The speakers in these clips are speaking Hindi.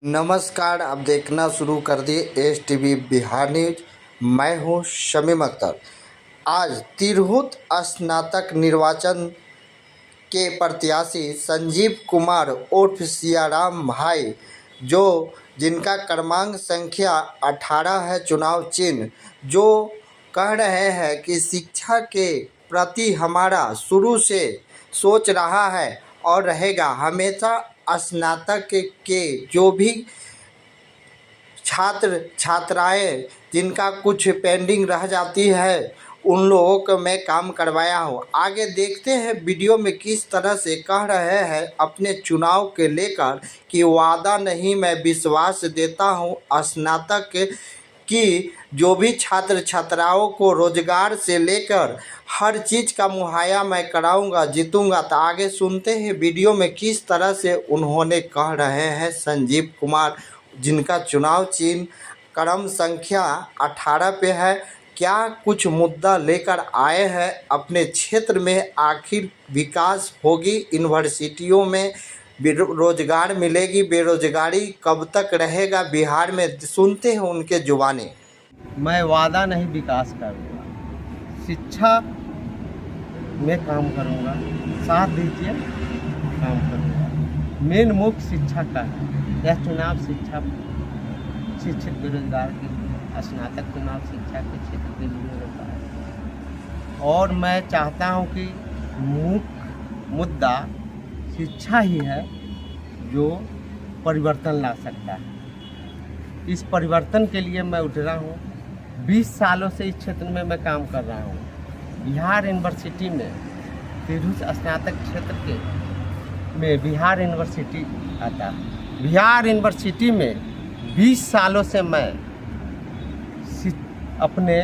नमस्कार, आप देखना शुरू कर दिए एस.टी.वी. बिहार न्यूज। मैं हूं शमीम अख्तर। आज तिरहुत स्नातक निर्वाचन के प्रत्याशी संजीव कुमार उर्फ सियाराम भाई, जिनका क्रमांक संख्या 18 है, चुनाव चिन्ह, जो कह रहे हैं कि शिक्षा के प्रति हमारा शुरू से सोच रहा है और रहेगा। हमेशा स्नातक के जो भी छात्र छात्राएं जिनका कुछ पेंडिंग रह जाती है, उन लोगों को मैं काम करवाया हूँ। आगे देखते हैं वीडियो में किस तरह से कह रहे हैं अपने चुनाव के लेकर कि वादा नहीं, मैं विश्वास देता हूँ स्नातक कि जो भी छात्र छात्राओं को रोजगार से लेकर हर चीज़ का मुहैया मैं कराऊंगा, जीतूंगा। तो आगे सुनते हैं वीडियो में किस तरह से उन्होंने कह रहे हैं संजीव कुमार, जिनका चुनाव चिन्ह क्रम संख्या 18 पे है। क्या कुछ मुद्दा लेकर आए हैं अपने क्षेत्र में? आखिर विकास होगी, यूनिवर्सिटियों में रोजगार मिलेगी, बेरोजगारी कब तक रहेगा बिहार में? सुनते हैं उनके जुबानी। मैं वादा नहीं, विकास करूँगा, शिक्षा में काम करूँगा, साथ दीजिए काम करूँगा। मेन मुख्य शिक्षा का है यह चुनाव। शिक्षित बेरोजगार की स्नातक चुनाव शिक्षा के क्षेत्र के लिए होता है और मैं चाहता हूँ कि मुख्य मुद्दा शिक्षा ही है जो परिवर्तन ला सकता है। इस परिवर्तन के लिए मैं उठ रहा हूँ। 20 सालों से इस क्षेत्र में मैं काम कर रहा हूँ। बिहार यूनिवर्सिटी में तिरहुत स्नातक क्षेत्र के में बिहार यूनिवर्सिटी आता है। बिहार यूनिवर्सिटी में 20 सालों से मैं अपने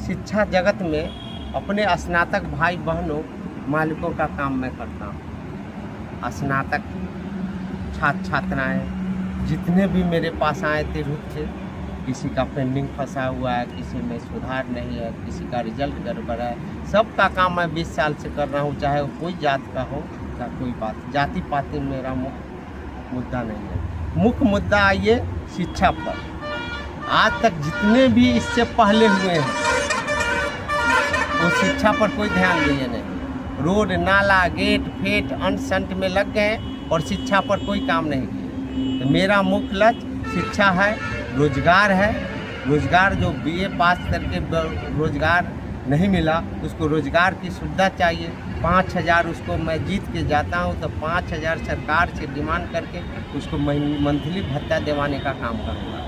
शिक्षा जगत में अपने स्नातक भाई बहनों मालिकों का काम मैं करता हूँ। स्नातक छात्र छात्राएँ जितने भी मेरे पास आए तिरहुत से, किसी का पेंडिंग फंसा हुआ है, किसी में सुधार नहीं है, किसी का रिजल्ट गड़बड़ है, सबका काम मैं 20 साल से कर रहा हूँ। चाहे वो कोई जात का हो या कोई बात, जाति पाति मेरा मुख्य मुद्दा नहीं है। मुख्य मुद्दा आइए शिक्षा पर। आज तक जितने भी इससे पहले हुए हैं वो शिक्षा पर कोई ध्यान दिए नहीं। रोड नाला गेट फेट अंट संट में लग गए और शिक्षा पर कोई काम नहीं किए। तो मेरा मुख्य लक्ष्य शिक्षा है, रोजगार है। रोजगार जो बीए पास करके रोजगार नहीं मिला, उसको रोजगार की सुविधा चाहिए। 5,000 उसको मैं जीत के जाता हूँ तो 5,000 सरकार से डिमांड करके उसको मंथली भत्ता दिलवाने का काम करूँगा।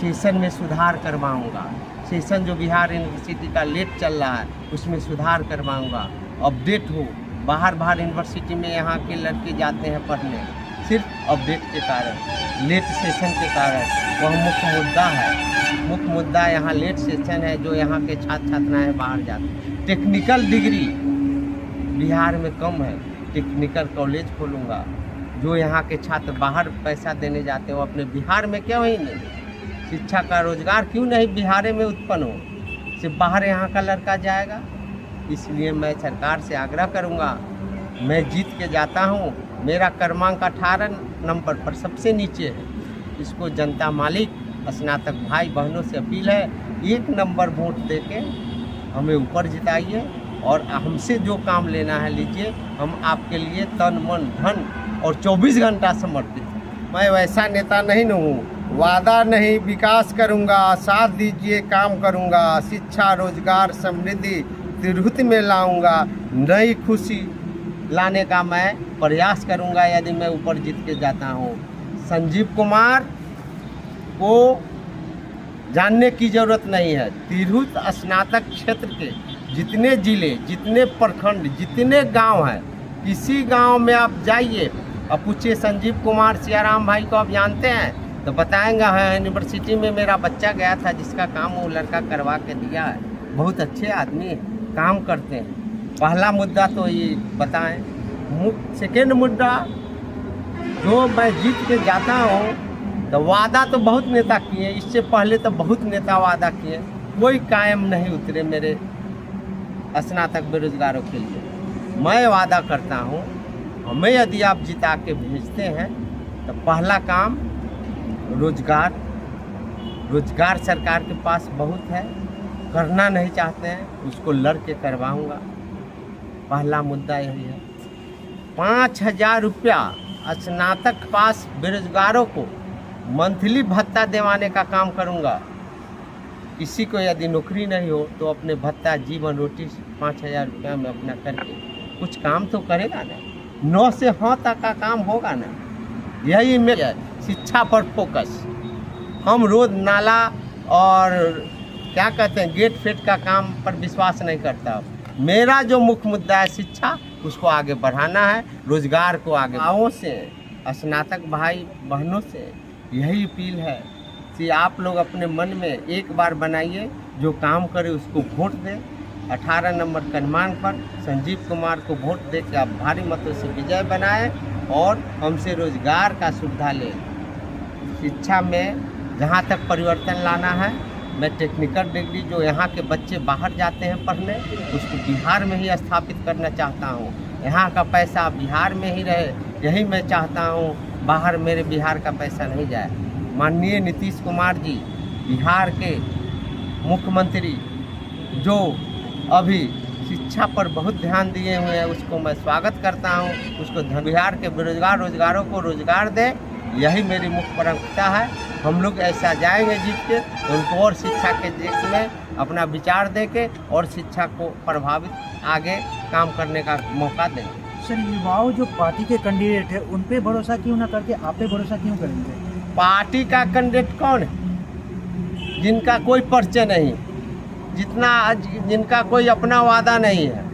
सेशन में सुधार करवाऊँगा। सेशन जो बिहार यूनिवर्सिटी का लेट चल रहा है उसमें सुधार करवाऊँगा, अपडेट हो। बाहर यूनिवर्सिटी में यहाँ के लड़के जाते हैं पढ़ने, सिर्फ अपडेट के कारण, लेट सेशन के कारण। वह मुख्य मुद्दा है। मुख्य मुद्दा यहाँ लेट सेशन है, जो यहाँ के छात्र छात्राएँ बाहर जाते हैं। टेक्निकल डिग्री बिहार में कम है, टेक्निकल कॉलेज खोलूँगा। जो यहाँ के छात्र बाहर पैसा देने जाते हैं वो अपने बिहार में क्यों ही नहीं? शिक्षा का रोजगार क्यों नहीं बिहार में उत्पन्न हो? सिर्फ बाहर यहाँ का लड़का जाएगा। इसलिए मैं सरकार से आग्रह करूँगा, मैं जीत के जाता हूँ। मेरा क्रमांक 18 नंबर पर सबसे नीचे है। इसको जनता मालिक स्नातक भाई बहनों से अपील है, 1 नंबर वोट देके हमें ऊपर जिताइए और हमसे जो काम लेना है लीजिए। हम आपके लिए तन मन धन और 24 घंटा समर्पित हैं। मैं वैसा नेता नहीं हूँ। वादा नहीं, विकास करूँगा, साथ दीजिए काम करूँगा। शिक्षा रोजगार समृद्धि तिरहुत में लाऊँगा। नई खुशी लाने का मैं प्रयास करूँगा यदि मैं ऊपर जीत के जाता हूँ। संजीव कुमार को जानने की ज़रूरत नहीं है। तिरहुत स्नातक क्षेत्र के जितने जिले, जितने प्रखंड, जितने गांव हैं, किसी गांव में आप जाइए और पूछिए संजीव कुमार सियाराम भाई को आप जानते हैं तो बताएंगे हाँ, यूनिवर्सिटी में मेरा बच्चा गया था जिसका काम वो लड़का करवा के दिया है। बहुत अच्छे आदमी काम करते हैं। पहला मुद्दा तो ये बताएं। सेकेंड मुद्दा, जो मैं जीत के जाता हूँ तो वादा तो बहुत नेता किए, इससे पहले तो बहुत नेता वादा किए, कोई कायम नहीं उतरे मेरे स्नातक बेरोजगारों के लिए। मैं वादा करता हूँ, हमें यदि आप जिता के भेजते हैं तो पहला काम रोजगार सरकार के पास बहुत है, करना नहीं चाहते हैं, उसको लड़ के करवाऊँगा। पहला मुद्दा यही है। 5,000 रुपया स्नातक पास बेरोजगारों को मंथली भत्ता दिलवाने का काम करूँगा। किसी को यदि नौकरी नहीं हो तो अपने भत्ता जीवन रोटी 5,000 रुपया में अपना करके कुछ काम तो करेगा ना, 9 से हाँ तक का काम होगा ना। यही मेरा शिक्षा पर फोकस। हम रोज नाला और क्या कहते हैं गेट फेट का काम पर विश्वास नहीं करता। मेरा जो मुख्य मुद्दा है शिक्षा, उसको आगे बढ़ाना है, रोजगार को आगे। गाँवों से स्नातक भाई बहनों से यही अपील है कि आप लोग अपने मन में एक बार बनाइए, जो काम करे उसको वोट दें। 18 नंबर क्रमांक पर संजीव कुमार को वोट दे के आप भारी मतों से विजय बनाएं और हमसे रोजगार का सुविधा लें। शिक्षा में जहाँ तक परिवर्तन लाना है, मैं टेक्निकल डिग्री जो यहाँ के बच्चे बाहर जाते हैं पढ़ने, उसको बिहार में ही स्थापित करना चाहता हूँ। यहाँ का पैसा बिहार में ही रहे, यही मैं चाहता हूँ, बाहर मेरे बिहार का पैसा नहीं जाए। माननीय नीतीश कुमार जी बिहार के मुख्यमंत्री, जो अभी शिक्षा पर बहुत ध्यान दिए हुए हैं, उसको मैं स्वागत करता हूँ। उसको बिहार के रोजगारों को रोजगार दें, यही मेरी मुख्य प्राथमिकता है। हम लोग ऐसा जाएंगे जीत के, उनको और शिक्षा के क्षेत्र में अपना विचार दे के और शिक्षा को प्रभावित आगे काम करने का मौका देंगे। सर, युवाओं जो पार्टी के कैंडिडेट है उन पे भरोसा क्यों ना करके आप पे भरोसा क्यों करेंगे? पार्टी का कैंडिडेट कौन है? जिनका कोई परिचय नहीं, जिनका कोई अपना वादा नहीं है,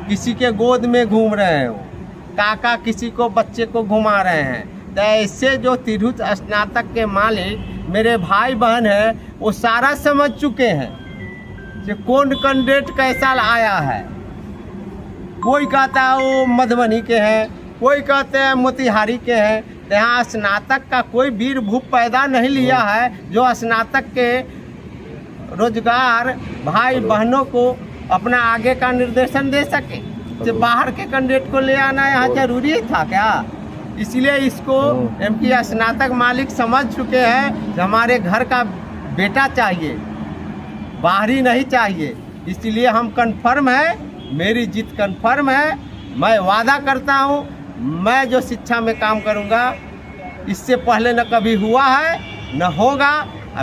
किसी के गोद में घूम रहे हैं, वो काका किसी को बच्चे को घुमा रहे हैं। तो ऐसे जो तिरहुत स्नातक के मालिक मेरे भाई बहन हैं, वो सारा समझ चुके हैं कि कौन कैंडिडेट कैसा आया है। कोई कहता है वो मधुबनी के हैं, कोई कहते हैं मोतिहारी के हैं। यहाँ स्नातक का कोई वीर भूप पैदा नहीं लिया है जो स्नातक के रोजगार भाई बहनों को अपना आगे का निर्देशन दे सके। जो बाहर के कैंडिडेट को ले आना यहाँ जरूरी था क्या? इसलिए इसको एमपी स्नातक मालिक समझ चुके हैं कि हमारे घर का बेटा चाहिए, बाहरी नहीं चाहिए। इसलिए हम कन्फर्म है, मेरी जीत कन्फर्म है। मैं वादा करता हूँ, मैं जो शिक्षा में काम करूँगा, इससे पहले न कभी हुआ है न होगा।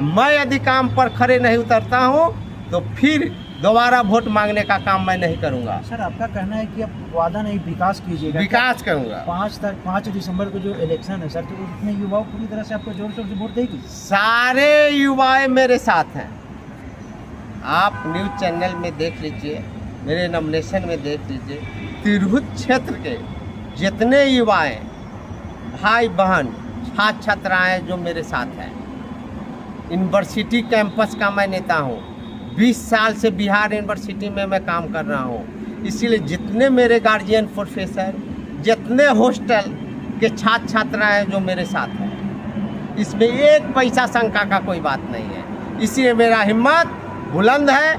मैं यदि काम पर खड़े नहीं उतरता हूँ तो फिर दोबारा वोट मांगने का काम मैं नहीं करूँगा। सर, आपका कहना है कि आप वादा नहीं विकास कीजिएगा। विकास करूँगा। 5 दिसंबर को जो इलेक्शन है सर, तो उसमें युवाओं पूरी तरह से आपको जोर शोर से वोट देगी? सारे युवाएं मेरे साथ हैं। आप न्यूज़ चैनल में देख लीजिए, मेरे नॉमिनेशन में देख लीजिए। तिरहुत क्षेत्र के जितने युवाएं, भाई बहन, छात्र छात्राएँ जो मेरे साथ हैं, यूनिवर्सिटी कैंपस का मैं नेता हूँ। 20 साल से बिहार यूनिवर्सिटी में मैं काम कर रहा हूँ। इसीलिए जितने मेरे गार्जियन प्रोफेसर, जितने हॉस्टल के छात्र छात्राएँ जो मेरे साथ हैं, इसमें एक पैसा शंका का कोई बात नहीं है। इसलिए मेरा हिम्मत बुलंद है,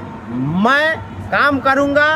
मैं काम करूँगा।